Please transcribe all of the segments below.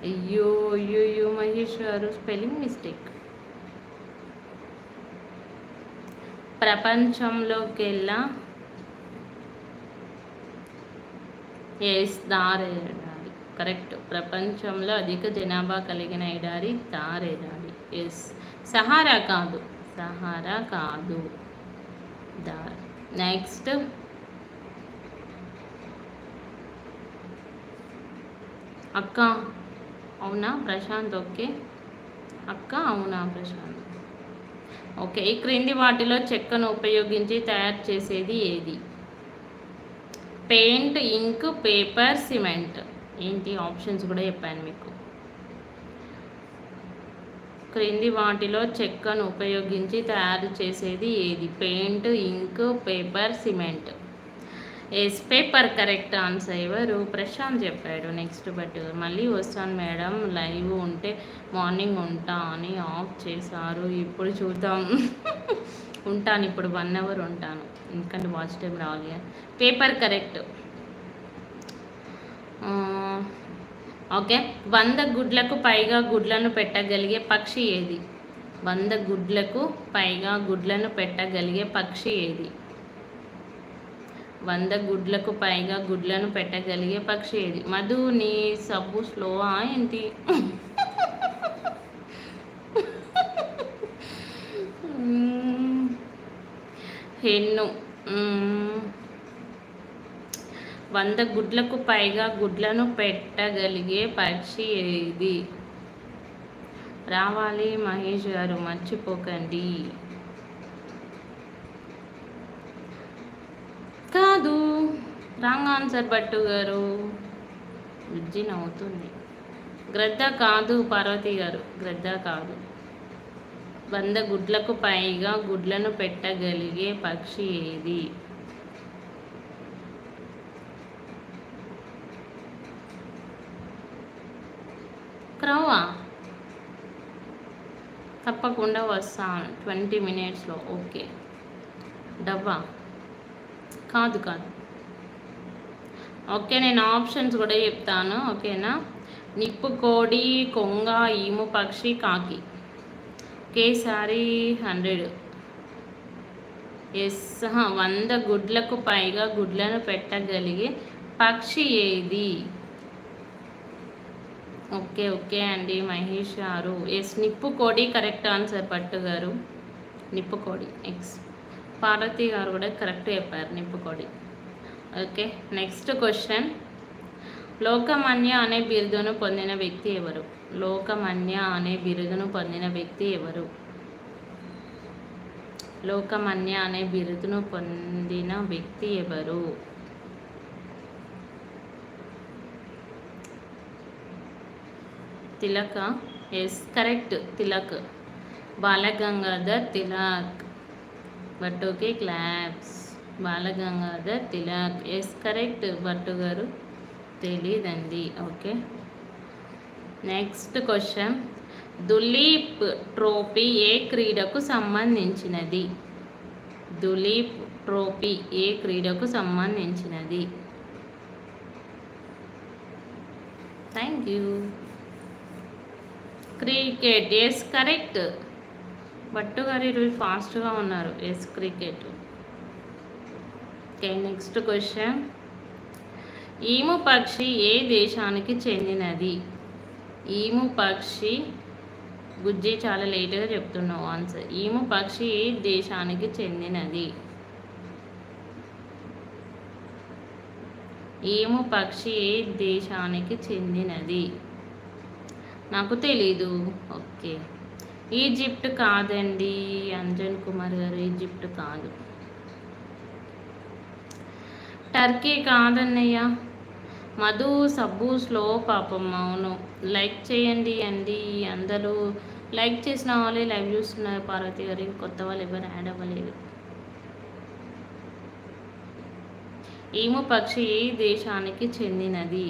అయ్యో అయ్యో అయ్యో మహేష్ గారు స్పెల్లింగ్ మిస్టేక్. ప్రపంచంలోకెల్లా ఎస్ థార్ ఎడారి కరెక్ట్. ప్రపంచంలో అధిక జనాభా కలిగిన ఎడారి థార్ ఎడారి. ఎస్ సహారా కాదు, సహారా కాదు, థార్. నెక్స్ట్ అక్క అవునా ప్రశాంత్. ఓకే అక్క అవునా ప్రశాంత్. ఓకే ఈ క్రింది వాటిలో చెక్కను ఉపయోగించి తయారు చేసేది ఏది? Paint, ink, paper, cement. ఏంటి ఆప్షన్స్ కూడా చెప్పాను మీకు. క్రింది వాటిలో చెక్కను ఉపయోగించి తయారు చేసేది ఏది? Paint, ink, paper, cement. Yes paper correct answer. ఎవరు? ప్రశాంత్ చెప్పాడు. నెక్స్ట్ బట్ మళ్ళీ వస్తాను మేడం, లైవ్ ఉంటే మార్నింగ్ ఉంటా అని ఆఫ్ చేశారు, ఇప్పుడు చూద్దాం. ఉంటాను ఇప్పుడు 1 hour ఉంటాను, ఎందుకంటే వాచ్ టైం రావాలి. Paper correct. ఓకే 100 గుడ్లకు పైగా గుడ్లను పెట్టగలిగే పక్షి ఏది? 100 గుడ్లకు పైగా గుడ్లను పెట్టగలిగే పక్షి ఏది? 100 గుడ్లకు పైగా గుడ్లను పెట్టగలిగే పక్షి ఏది? మధు నీ సబ్బు స్లోవా ఏంటి? హెన్ను. 100 గుడ్లకు పైగా గుడ్లను పెట్టగలిగే పక్షి ఏది? రావాలి మహేష్ గారు మర్చిపోకండి. కాదు రాంగ్ ఆన్సర్ భట్టు గారు. విజ్జి నవ్వుతుంది. గ్రద్ద కాదు పార్వతి గారు, గ్రద్ద కాదు. 100 గుడ్లకు పైగా గుడ్లను పెట్టగలిగే పక్షి ఏది? క్రౌవా? తప్పకుండా వస్తాను 20 minutesలో. ఓకే డబ్బా కాదు కాదు. ఓకే నేను ఆప్షన్స్ కూడా చెప్తాను ఓకేనా. నిప్పు కోడి, కొంగ, ఈము పక్షి, కాకి. ఒకేసారి 100. ఎస్ 100 గుడ్లకు పైగా గుడ్లను పెట్టగలిగే పక్షి ఏది? ఓకే ఓకే అండి మహేష్ గారు. ఎస్ నిప్పు కోడి కరెక్ట్ ఆన్సర్ పట్టు గారు. నిప్పు కోడి. ఎక్స్ పార్వతి గారు కూడా కరెక్ట్ చెప్పారు నిప్పు కోడి. Okay next question. లోకమాన్య అనే బిరుదును పొందిన వ్యక్తి ఎవరు? లోకమాన్య అనే బిరుదును పొందిన వ్యక్తి ఎవరు? లోకమాన్య అనే బిరుదును పొందిన వ్యక్తి ఎవరు? తిలక. Yes correct Tilak. బాలగంగాధర్ తిలక్. బట్టుకి claps. Balagangadhar Tilak. Yes correct Bhattu garu. తెలీదండి. Okay next question. Duleep trophy ఏ క్రీడకు సంబంధించినది? దులీప్ ట్రోఫీ ఏ క్రీడకు సంబంధించినది? Thank you. Cricket. Yes correct Bhattu garu ఈరోజు ఫాస్ట్గా ఉన్నారు. Yes cricket. Okay next question. Emu పక్షి ఏ దేశానికి చెందినది? ఈము పక్షి. బుజ్జి చాలా లేట్గా చెప్తున్నావు ఆన్సర్. ఈము పక్షి ఏ దేశానికి చెందినది? ఈము పక్షి ఏ దేశానికి చెందినది? నాకు తెలీదు. ఓకే ఈజిప్ట్ కాదండి అంజన్ కుమార్ గారు, ఈజిప్ట్ కాదు. టర్కీ కాదన్నయ్య. మధు సబ్బు స్లో పాపం. అవును లైక్ చేయండి అండి, అందరూ లైక్ చేసిన వాళ్ళే లైవ్ చూస్తున్నారు. పార్వతి గారు కొత్త వాళ్ళు ఎవరు యాడ్ అవ్వలేదు. ఈము పక్షి ఏ దేశానికి చెందినది?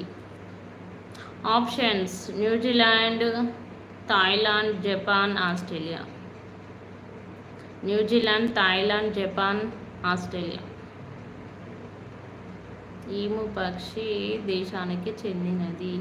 Options New Zealand, Thailand, Japan, Australia. New Zealand, Thailand, Japan, Australia. Emu పక్షి దేశానికి చెందినది?